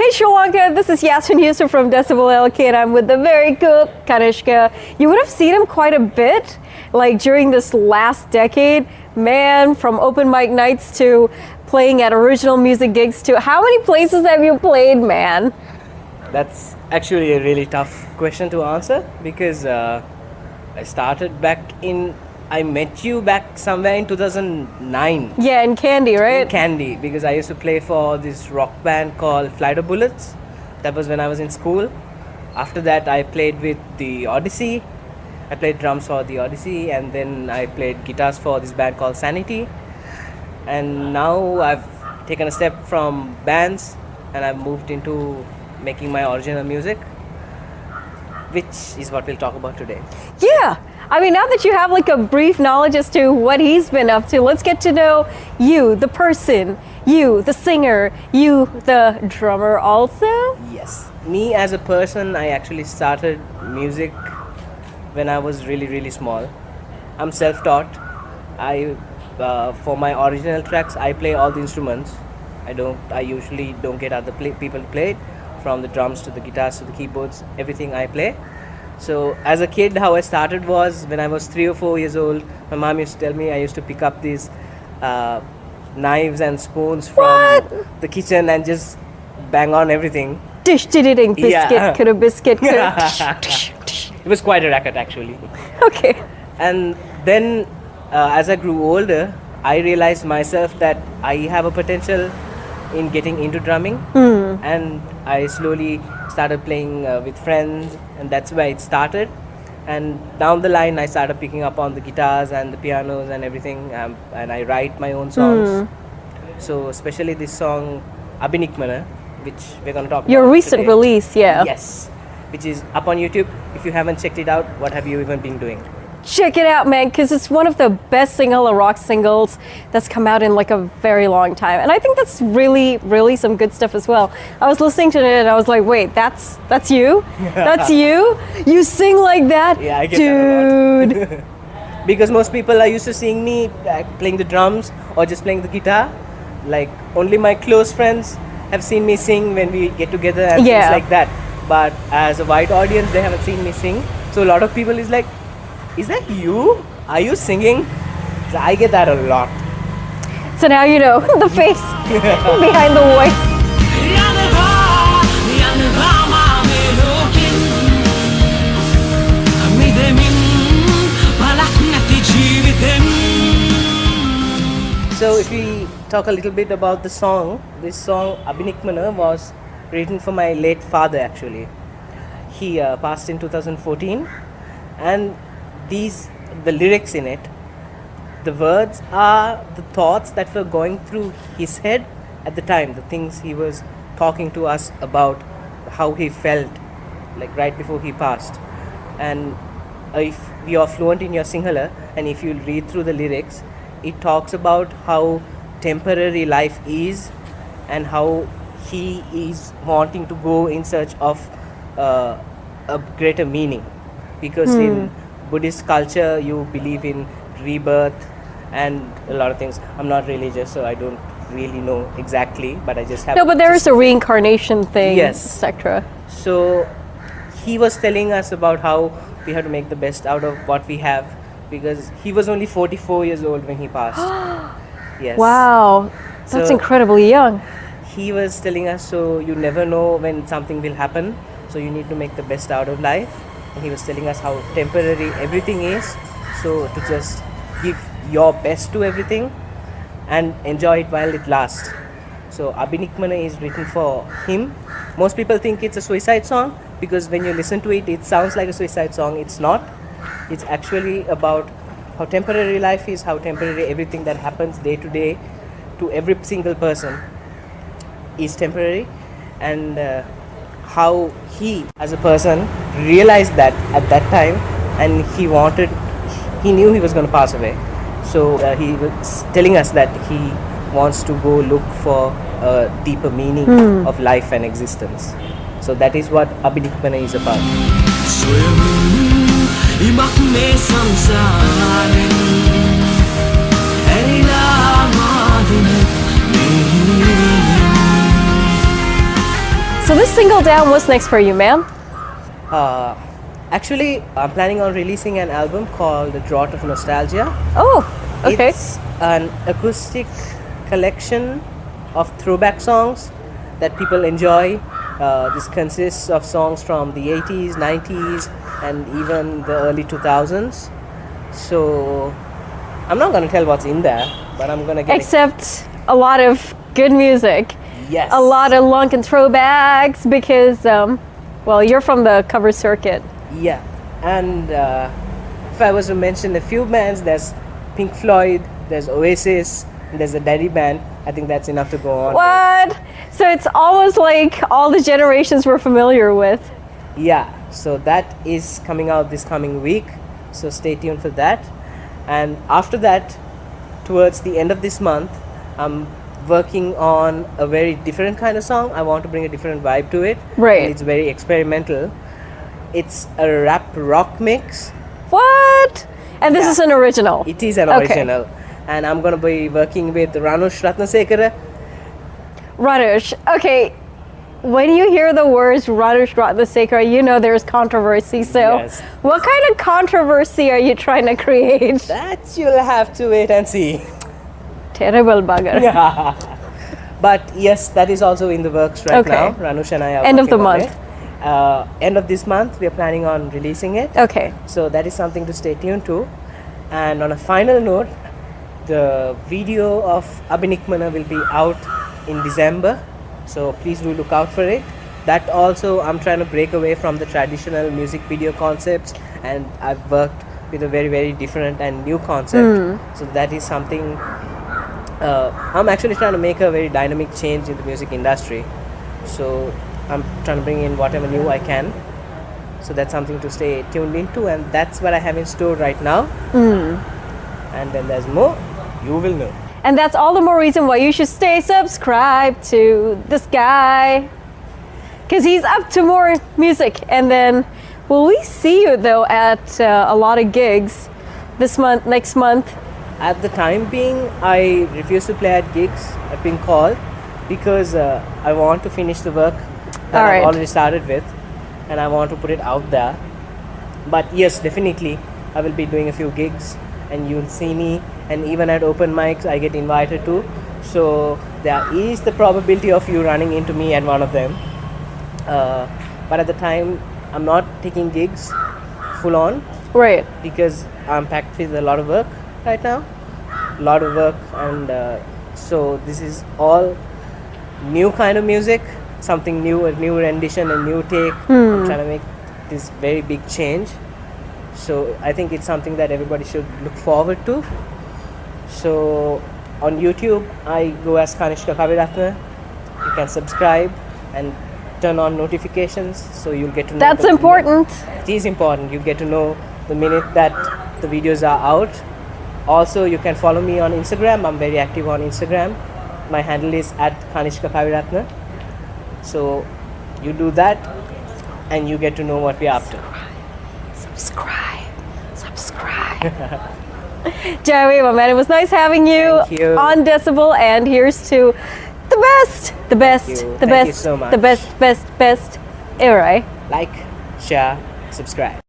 Hey Sri Lanka, this is Yasmin Yusuf from DecibelLK and I'm with the very cool Kanishka. You would have seen him quite a bit, like during this last decade. Man, from open mic nights to playing at original music gigs to how many places have you played, man? That's actually a really tough question to answer because I started back I met you back somewhere in 2009. Yeah, in Candy, right? In Candy, because I used to play for this rock band called Flight of Bullets. That was when I was in school. After that, I played with the Odyssey. I played drums for the Odyssey, and then I played guitars for this band called Sanity. And now I've taken a step from bands and I've moved into making my original music, which is what we'll talk about today. Yeah. I mean, now that you have like a brief knowledge as to what he's been up to, let's get to know you, the person, you, the singer, you, the drummer also. Yes. Me as a person, I actually started music when I was really, really small. I'm self-taught. For my original tracks, I play all the instruments. I usually don't get other people to play it, from the drums to the guitars to the keyboards, everything I play. So as a kid, how I started was when I was 3 or 4 years old, my mom used to tell me I used to pick up these knives and spoons from the kitchen and just bang on everything. Dish did it biscuit, Yeah. could a biscuit, could It was quite a racket actually. Okay. And then as I grew older, I realized myself that I have a potential in getting into drumming, and I slowly started playing with friends, and that's where it started. And down the line, I started picking up on the guitars and the pianos and everything, and I write my own songs. So especially this song Abinikmana, which we're going to talk about Your recent today. release, yeah. Yes, which is up on YouTube. If you haven't checked it out, what have you even been doing? Check it out, man, because it's one of the best single rock singles that's come out in like a very long time. And I think that's really, really some good stuff as well. I was listening to it and I was like, wait, that's you? That's you? You sing like that? Yeah, I get Dude. that a lot. Because most people are used to seeing me playing the drums or just playing the guitar. Like only my close friends have seen me sing when we get together and Yeah. things like that. But as a wide audience, they haven't seen me sing. So a lot of people is like, is that you? Are you singing? So I get that a lot. So now you know the face behind the voice. So if we talk a little bit about the song, this song Abinikmana was written for my late father actually. He passed in 2014, and the lyrics in it, the words are the thoughts that were going through his head at the time, the things he was talking to us about, how he felt like right before he passed. And if you are fluent in your Sinhala and if you read through the lyrics, it talks about how temporary life is and how he is wanting to go in search of a greater meaning, because in Buddhist culture you believe in rebirth and a lot of things. I'm not religious, so I don't really know exactly, but I just have No, but there is a reincarnation thing, Yes. etc. So he was telling us about how we have to make the best out of what we have, because he was only 44 years old when he passed. Yes. Wow, that's So- incredibly young. He was telling us, so you never know when something will happen, so you need to make the best out of life. And he was telling us how temporary everything is, so to just give your best to everything and enjoy it while it lasts. So Abinikmana is written for him. Most people think it's a suicide song because when you listen to it, it sounds like a suicide song. It's not. It's actually about how temporary life is, how temporary everything that happens day to day to every single person is temporary, and how he as a person realized that at that time, and he knew he was going to pass away. So he was telling us that he wants to go look for a deeper meaning of life and existence. So that is what Abinikmana is about. So this single down, what's next for you, man? Actually, I'm planning on releasing an album called The Draught of Nostalgia. Oh, okay. It's an acoustic collection of throwback songs that people enjoy. This consists of songs from the 80s, 90s, and even the early 2000s. So I'm not going to tell what's in there, but I'm going to get Except a lot of good music. Yes. A lot of Lankan throwbacks because, well, you're from the cover circuit. Yeah, and if I was to mention a few bands, there's Pink Floyd, there's Oasis, and there's the Daddy Band. I think that's enough to go on. What? So it's almost like all the generations we're familiar with. Yeah, so that is coming out this coming week, so stay tuned for that. And after that, towards the end of this month, I'm working on a very different kind of song. I want to bring a different vibe to it. Right. And it's very experimental. It's a rap rock mix. What? And this Yeah. is an original. It is an Okay. original. And I'm going to be working with Ranush Ratnasekara. Ranush. Okay. When you hear the words Ranush Ratnasekara, you know there's controversy. So, Yes. what kind of controversy are you trying to create? That you'll have to wait and see. Terrible bugger. But yes, that is also in the works right Okay. now. Ranush and I are End of the working on month. it. End of this month, we are planning on releasing it. Okay. So that is something to stay tuned to. And on a final note, the video of Abhinikmana will be out in December. So please do look out for it. That also, I'm trying to break away from the traditional music video concepts, and I've worked with a very, very different and new concept. So that is something. I'm actually trying to make a very dynamic change in the music industry. So I'm trying to bring in whatever new I can. So that's something to stay tuned into, and that's what I have in store right now. And then there's more, you will know. And that's all the more reason why you should stay subscribed to this guy. Because he's up to more music. And then, will we see you though at a lot of gigs this month, next month? At the time being, I refuse to play at gigs. I've been called because I want to finish the work that All right. I've already started with, and I want to put it out there. But yes, definitely, I will be doing a few gigs, and you'll see me. And even at open mics, I get invited to. So there is the probability of you running into me at one of them. But at the time, I'm not taking gigs full on Right. because I'm packed with a lot of work right now. A lot of work, and so this is all new kind of music, something new, a new rendition, a new take. I'm trying to make this very big change. So I think it's something that everybody should look forward to. So on YouTube, I go as Kanishka. You can subscribe and turn on notifications, so you'll get to know. That's important. It is important. You get to know the minute that the videos are out. Also, you can follow me on Instagram. I'm very active on Instagram. My handle is @Kanishka. So you do that, and you get to know what we're up to. Subscribe. Joey, my man, it was nice having you, Thank you. on Decibel, and here's to the best, the best, you. the Thank you best, so much. the best ever, right? Like, share, subscribe.